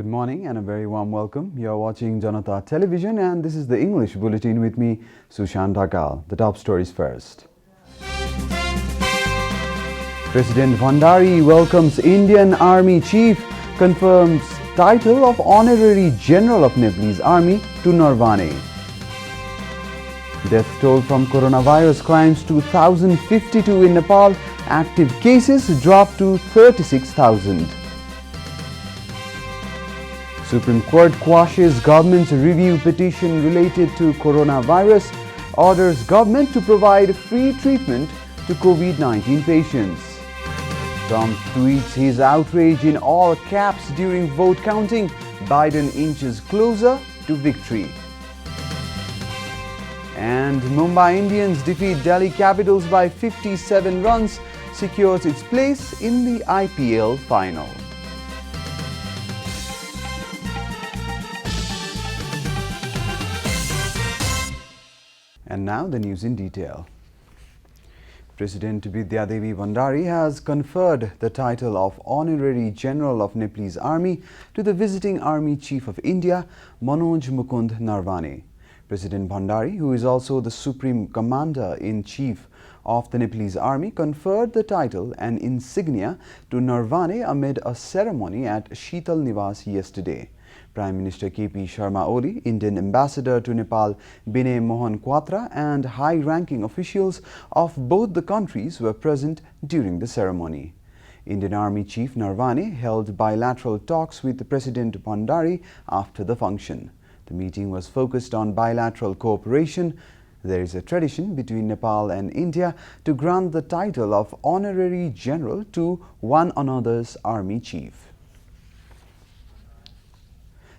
Good morning and a very warm welcome. You are watching JanataTelevision and this is the English Bulletin with me, Sushant Dhakal. The top stories first. President Bhandari welcomes Indian Army Chief, confirms title of Honorary General of Nepalese Army to Narwane. Death toll from coronavirus climbs to 1,052 in Nepal. Active cases dropped to 36,000. Supreme Court quashes government's review petition related to coronavirus, orders government to provide free treatment to COVID-19 patients. Trump tweets his outrage in all caps during vote counting. Biden inches closer to victory. And Mumbai Indians defeat Delhi Capitals by 57 runs, secures its place in the IPL final. And now the news in detail. President Vidyadevi Bhandari has conferred the title of Honorary General of Nepalese Army to the visiting Army Chief of India, Manoj Mukund Narwane. President Bhandari, who is also the Supreme Commander-in-Chief of the Nepalese Army, conferred the title and insignia to Narwane amid a ceremony at Sheetal Nivas yesterday. Prime Minister K.P. Sharma Oli, Indian Ambassador to Nepal Binay Mohan Quatra and high-ranking officials of both the countries were present during the ceremony. Indian Army Chief Narwane held bilateral talks with President Bhandari after the function. The meeting was focused on bilateral cooperation. There is a tradition between Nepal and India to grant the title of Honorary General to one another's Army Chief.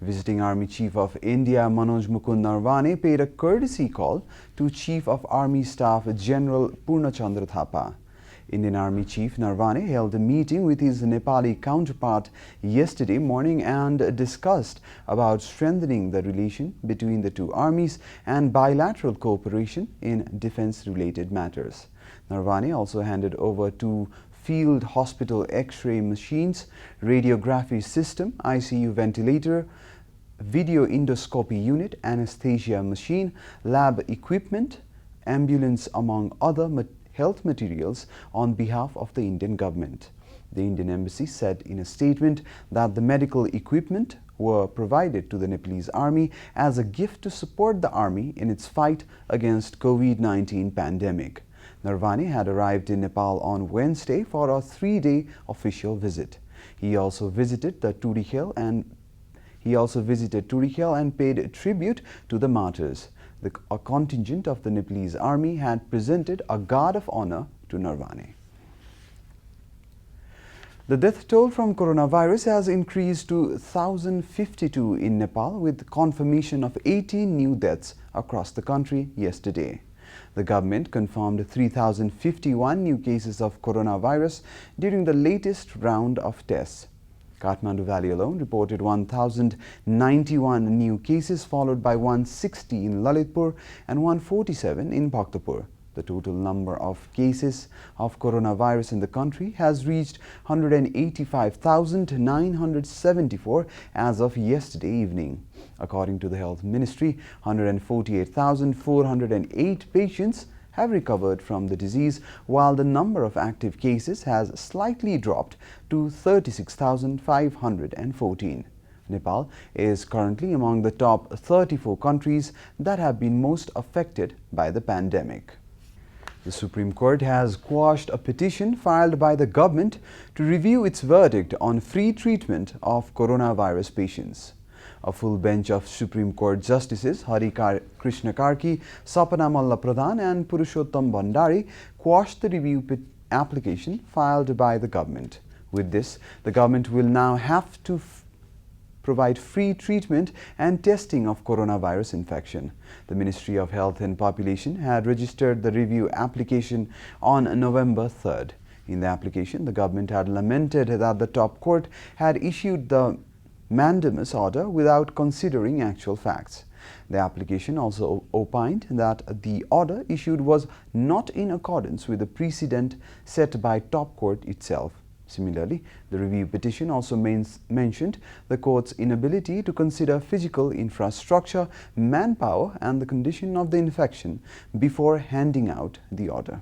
Visiting Army Chief of India Manoj Mukund Narwane paid a courtesy call to Chief of Army Staff General Purnachandra Thapa. Indian Army Chief Narwane held a meeting with his Nepali counterpart yesterday morning and discussed about strengthening the relation between the two armies and bilateral cooperation in defense-related matters. Narwane also handed over two field hospital X-ray machines, radiography system, ICU ventilator, video endoscopy unit, anesthesia machine, lab equipment, ambulance among other health materials on behalf of the Indian government. The Indian Embassy said in a statement that the medical equipment were provided to the Nepalese Army as a gift to support the Army in its fight against COVID-19 pandemic. Narwane had arrived in Nepal on Wednesday for a 3-day official visit. He also visited Turikhel and paid tribute to the martyrs. A contingent of the Nepalese Army had presented a guard of honor to Narwane. The death toll from coronavirus has increased to 1,052 in Nepal, with confirmation of 18 new deaths across the country yesterday. The government confirmed 3,051 new cases of coronavirus during the latest round of tests. Kathmandu Valley alone reported 1,091 new cases, followed by 160 in Lalitpur and 147 in Bhaktapur. The total number of cases of coronavirus in the country has reached 185,974 as of yesterday evening. According to the Health Ministry, 148,408 patients have recovered from the disease, while the number of active cases has slightly dropped to 36,514. Nepal is currently among the top 34 countries that have been most affected by the pandemic. The Supreme Court has quashed a petition filed by the government to review its verdict on free treatment of coronavirus patients. A full bench of Supreme Court Justices Hari Krishna Karki, Sapna Malla Pradhan and Purushottam Bhandari quashed the review application filed by the government. With this, the government will now have to provide free treatment and testing of coronavirus infection. The Ministry of Health and Population had registered the review application on November 3rd. In the application, the government had lamented that the top court had issued the mandamus order without considering actual facts. The application also opined that the order issued was not in accordance with the precedent set by top court itself, Similarly, the review petition also mentioned the court's inability to consider physical infrastructure, manpower, and the condition of the infection before handing out the order.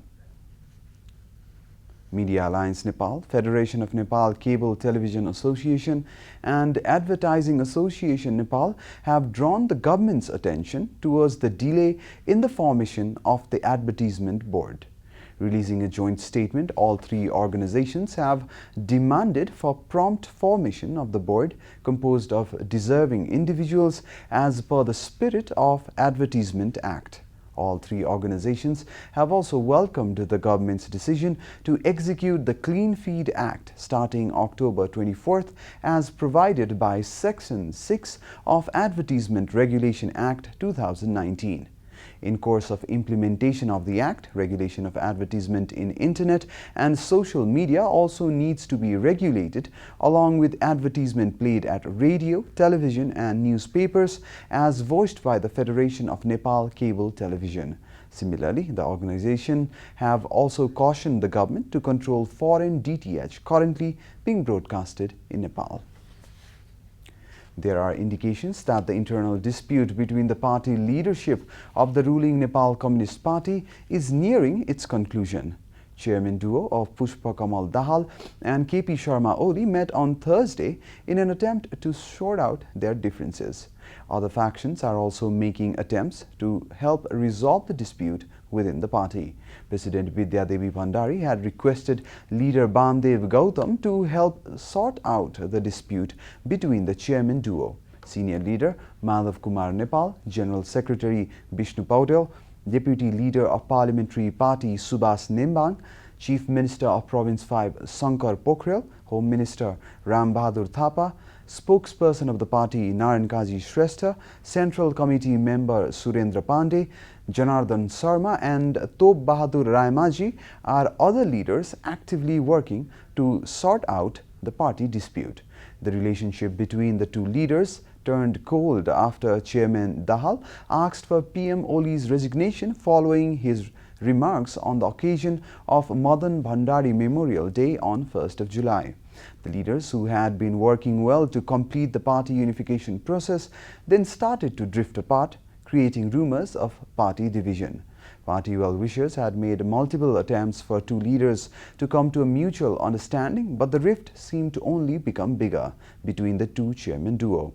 Media Alliance Nepal, Federation of Nepal Cable Television Association and Advertising Association Nepal have drawn the government's attention towards the delay in the formation of the advertisement board. Releasing a joint statement, all three organizations have demanded for prompt formation of the board composed of deserving individuals as per the spirit of Advertisement Act. All three organizations have also welcomed the government's decision to execute the Clean Feed Act starting October 24th as provided by Section 6 of Advertisement Regulation Act 2019. In course of implementation of the Act, regulation of advertisement in internet and social media also needs to be regulated along with advertisement played at radio, television and newspapers as voiced by the Federation of Nepal Cable Television. Similarly, the organization have also cautioned the government to control foreign DTH currently being broadcasted in Nepal. There are indications that the internal dispute between the party leadership of the ruling Nepal Communist Party is nearing its conclusion. Chairman duo of Pushpa Kamal Dahal and KP Sharma Oli met on Thursday in an attempt to sort out their differences. Other factions are also making attempts to help resolve the dispute within the party. President Vidya Devi Bhandari had requested leader Bamdev Gautam to help sort out the dispute between the chairman duo. Senior leader Madhav Kumar Nepal, General Secretary Vishnu Paudel, Deputy Leader of Parliamentary Party Subhas Nembang, Chief Minister of Province 5 Sankar Pokhrel, Home Minister Ram Bahadur Thapa, Spokesperson of the party Narayan Kaji Shrestha, Central Committee Member Surendra Pandey, Janardhan Sharma and Top Bahadur Raemaji are other leaders actively working to sort out the party dispute. The relationship between the two leaders turned cold after Chairman Dahal asked for PM Oli's resignation following his remarks on the occasion of Madan Bhandari Memorial Day on 1st of July. The leaders, who had been working well to complete the party unification process, then started to drift apart, creating rumors of party division. Party well-wishers had made multiple attempts for two leaders to come to a mutual understanding, but the rift seemed to only become bigger between the two chairman duo.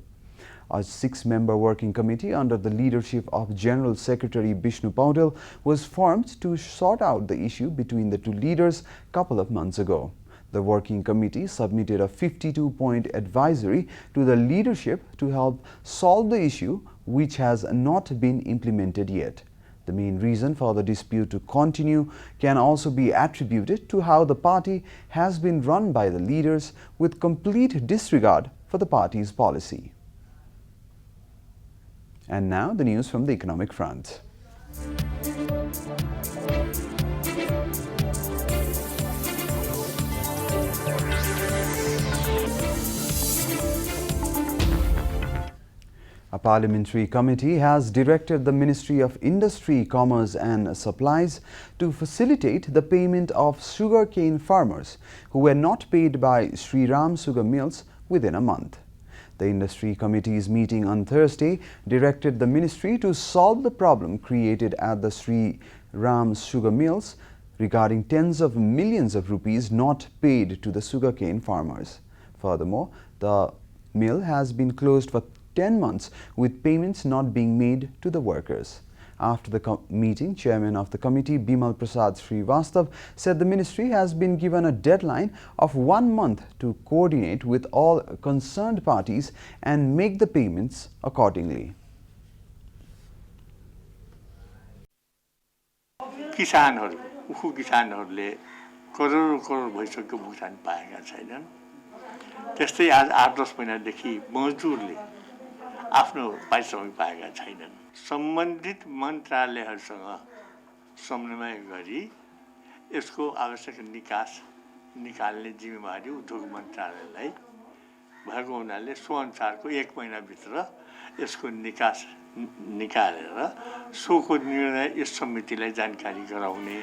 A 6-member working committee under the leadership of General Secretary Vishnu Paudel was formed to sort out the issue between the two leaders a couple of months ago. The working committee submitted a 52-point advisory to the leadership to help solve the issue, which has not been implemented yet. The main reason for the dispute to continue can also be attributed to how the party has been run by the leaders with complete disregard for the party's policy. And now the news from the economic front. A parliamentary committee has directed the Ministry of Industry, Commerce and Supplies to facilitate the payment of sugarcane farmers who were not paid by Sri Ram Sugar Mills within a month. The Industry Committee's meeting on Thursday directed the ministry to solve the problem created at the Sri Ram Sugar Mills regarding tens of millions of rupees not paid to the sugarcane farmers. Furthermore, the mill has been closed for 10 months with payments not being made to the workers. After the meeting, Chairman of the committee Bimal Prasad Srivastav said the ministry has been given a deadline of 1 month to coordinate with all concerned parties and make the payments accordingly. उखु किसानहरूले करोड करोड भइसक्यो भुक्तान पाएका छैनन्। त्यस्तै आज 8-10 महिनादेखि मजदुरले आफ्नो पारिश्रमिक पाएका छैनन्। सम्बन्धित मन्त्रालयहरूसँग समन्वय गरी यसको आवश्यक निकास निकाल्ने जिम्मेवारी उद्योग मन्त्रालयलाई भएको हुनाले सो अनुसारको 1 महिनाभित्र यसको निकास निकालेर सोको निर्णय यस समितिलाई जानकारी गराउने।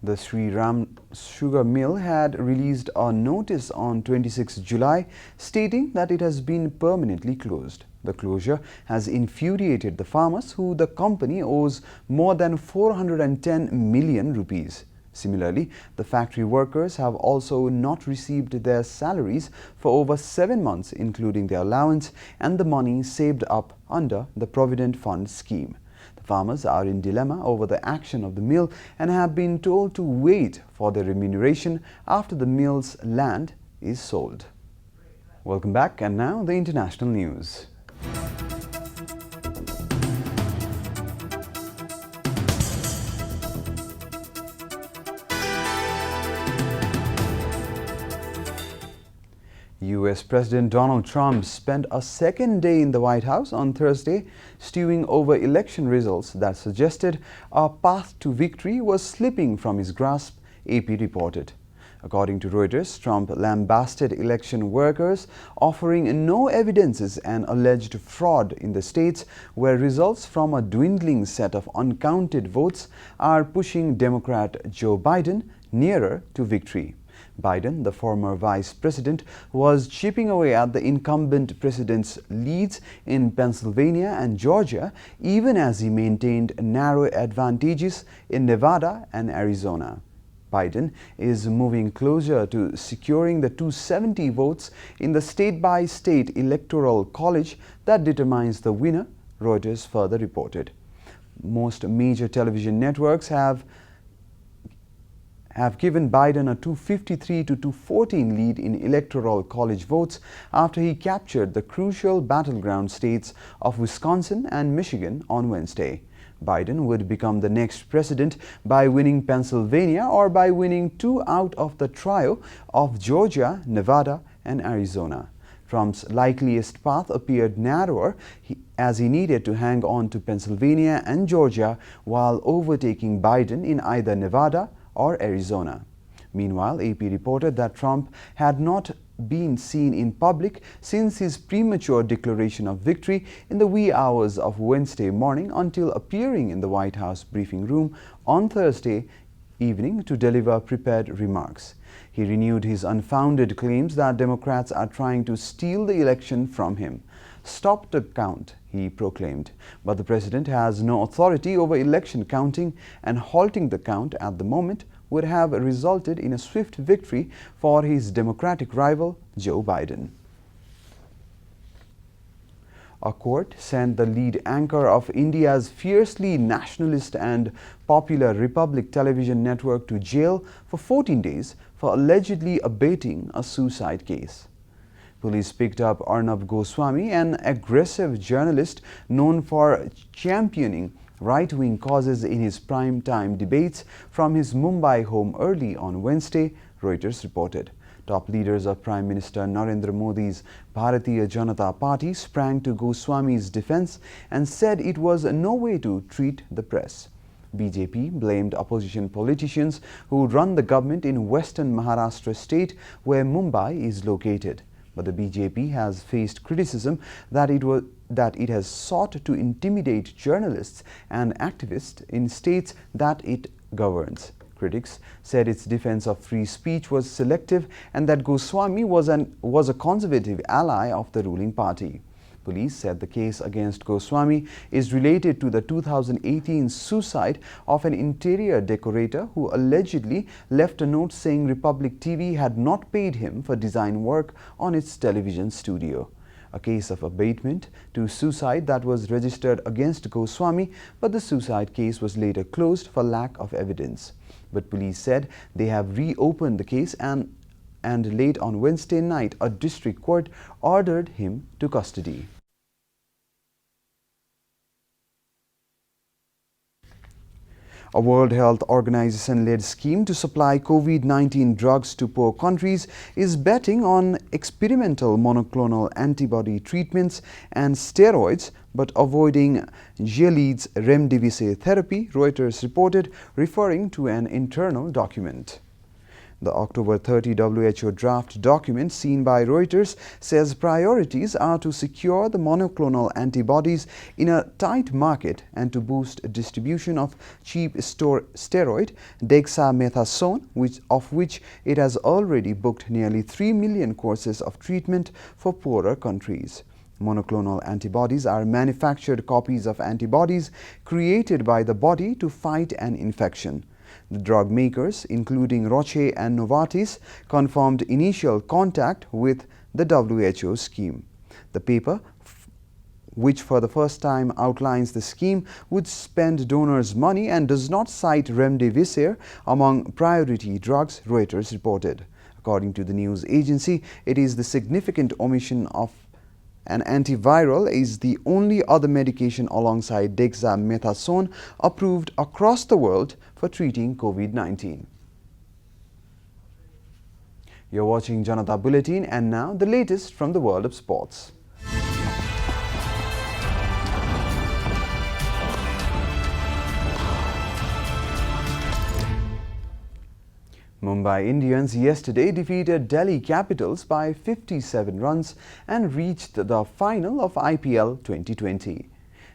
The Sri Ram sugar mill had released a notice on 26 July stating that it has been permanently closed. The closure has infuriated the farmers, who the company owes more than 410 million rupees. Similarly, the factory workers have also not received their salaries for over 7 months, including their allowance and the money saved up under the Provident Fund scheme. The farmers are in dilemma over the action of the mill and have been told to wait for their remuneration after the mill's land is sold. Welcome back, and now the international news. US President Donald Trump spent a second day in the White House on Thursday, stewing over election results that suggested a path to victory was slipping from his grasp, AP reported. According to Reuters, Trump lambasted election workers, offering no evidences and alleged fraud in the states where results from a dwindling set of uncounted votes are pushing Democrat Joe Biden nearer to victory. Biden, the former vice president, was chipping away at the incumbent president's leads in Pennsylvania and Georgia, even as he maintained narrow advantages in Nevada and Arizona. Biden is moving closer to securing the 270 votes in the state-by-state electoral college that determines the winner, Reuters further reported. Most major television networks have given Biden a 253 to 214 lead in electoral college votes after he captured the crucial battleground states of Wisconsin and Michigan on Wednesday. Biden would become the next president by winning Pennsylvania or by winning 2 out of the trio of Georgia, Nevada, and Arizona. Trump's likeliest path appeared narrower as he needed to hang on to Pennsylvania and Georgia while overtaking Biden in either Nevada or Arizona. Meanwhile, AP reported that Trump had not been seen in public since his premature declaration of victory in the wee hours of Wednesday morning until appearing in the White House briefing room on Thursday evening to deliver prepared remarks. He renewed his unfounded claims that Democrats are trying to steal the election from him. "Stop the count," he proclaimed. But the president has no authority over election counting, and halting the count at the moment would have resulted in a swift victory for his Democratic rival, Joe Biden. A court sent the lead anchor of India's fiercely nationalist and popular Republic television network to jail for 14 days for allegedly abating a suicide case. Police picked up Arnab Goswami, an aggressive journalist known for championing right-wing causes in his prime-time debates, from his Mumbai home early on Wednesday, Reuters reported. Top leaders of Prime Minister Narendra Modi's Bharatiya Janata Party sprang to Goswami's defense and said it was no way to treat the press. BJP blamed opposition politicians who run the government in western Maharashtra state, where Mumbai is located. But the BJP has faced criticism that it has sought to intimidate journalists and activists in states that it governs. Critics said its defense of free speech was selective and that Goswami was a conservative ally of the ruling party. Police said the case against Goswami is related to the 2018 suicide of an interior decorator who allegedly left a note saying Republic TV had not paid him for design work on its television studio. A case of abatement to suicide that was registered against Goswami, but the suicide case was later closed for lack of evidence. But police said they have reopened the case, and late on Wednesday night, a district court ordered him to custody. A World Health Organization-led scheme to supply COVID-19 drugs to poor countries is betting on experimental monoclonal antibody treatments and steroids, but avoiding Gilead's remdesivir therapy, Reuters reported, referring to an internal document. The October 30 WHO draft document seen by Reuters says priorities are to secure the monoclonal antibodies in a tight market and to boost distribution of cheap steroid dexamethasone, of which it has already booked nearly 3 million courses of treatment for poorer countries. Monoclonal antibodies are manufactured copies of antibodies created by the body to fight an infection. The drug makers, including Roche and Novartis, confirmed initial contact with the WHO scheme. The paper, which for the first time outlines the scheme, would spend donors' money and does not cite remdesivir among priority drugs, Reuters reported. According to the news agency, it is the significant omission of an antiviral is the only other medication alongside dexamethasone approved across the world for treating COVID-19. You're watching Janata Bulletin, and now the latest from the world of sports. Mumbai Indians yesterday defeated Delhi Capitals by 57 runs and reached the final of IPL 2020.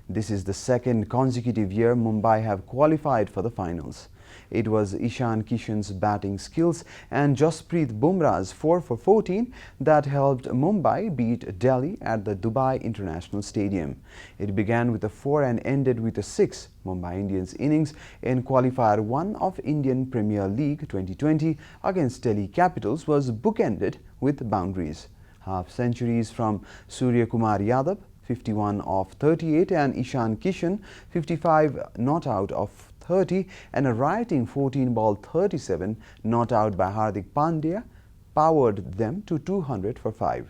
This is the second consecutive year Mumbai have qualified for the finals. It was Ishan Kishan's batting skills and Jasprit Bumrah's 4 for 14 that helped Mumbai beat Delhi at the Dubai International Stadium. It began with a 4 and ended with a 6. Mumbai Indians innings in Qualifier 1 of Indian Premier League 2020 against Delhi Capitals was bookended with boundaries. Half centuries from Surya Kumar Yadav, 51 of 38, and Ishan Kishan, 55 not out of 30, and a rioting 14-ball 37 not out by Hardik Pandya powered them to 200 for 5.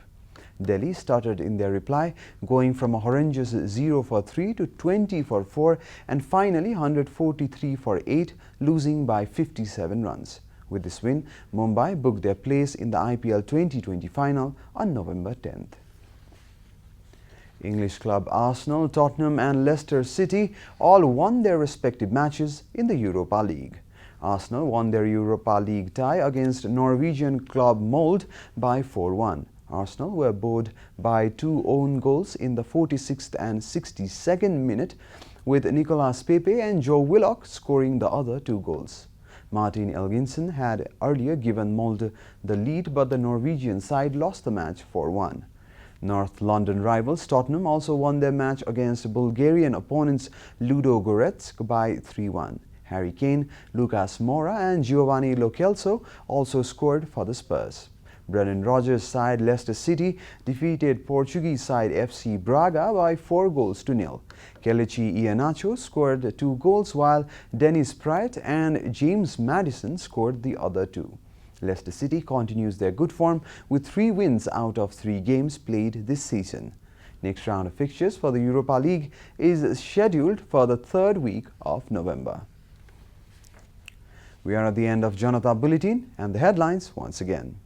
Delhi started in their reply, going from a horrendous 0 for 3 to 20 for 4 and finally 143 for 8, losing by 57 runs. With this win, Mumbai booked their place in the IPL 2020 final on November 10th. English club Arsenal, Tottenham and Leicester City all won their respective matches in the Europa League. Arsenal won their Europa League tie against Norwegian club Molde by 4-1. Arsenal were bowled by 2 own goals in the 46th and 62nd minute, with Nicolas Pepe and Joe Willock scoring the other 2 goals. Martin Elginson had earlier given Molde the lead, but the Norwegian side lost the match 4-1. North London rivals Tottenham also won their match against Bulgarian opponents Ludo Goretsk by 3-1. Harry Kane, Lucas Moura and Giovanni Lo Celso also scored for the Spurs. Brendan Rodgers' side Leicester City defeated Portuguese side FC Braga by 4-0. Kelechi Iheanacho scored 2 goals while Dennis Praet and James Maddison scored the other 2. Leicester City continues their good form with 3 wins out of 3 games played this season. Next round of fixtures for the Europa League is scheduled for the 3rd week of November. We are at the end of Janata Bulletin, and the headlines once again.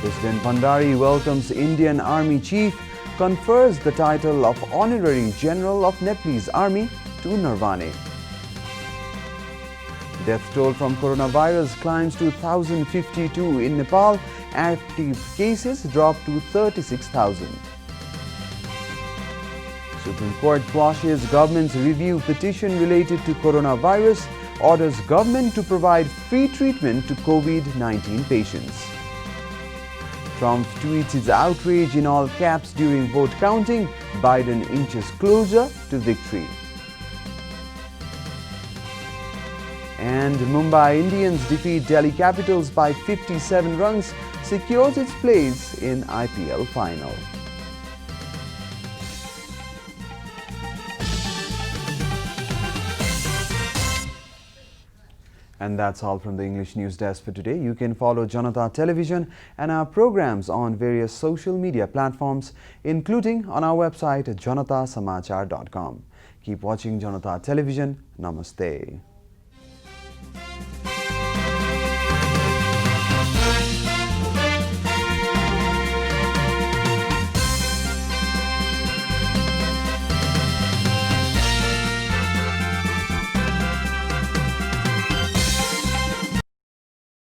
President Bhandari welcomes Indian Army Chief, confers the title of Honorary General of Nepalese Army to Narwane. Death toll from coronavirus climbs to 1,052 in Nepal. Active cases drop to 36,000. Supreme Court quashes government's review petition related to coronavirus, orders government to provide free treatment to COVID-19 patients. Trump tweets his outrage in all caps during vote counting. Biden inches closer to victory. And Mumbai Indians defeat Delhi Capitals by 57 runs, secures its place in IPL final. And that's all from the English News Desk for today. You can follow Janata Television and our programs on various social media platforms, including on our website janatasamachar.com. Keep watching Janata Television. Namaste.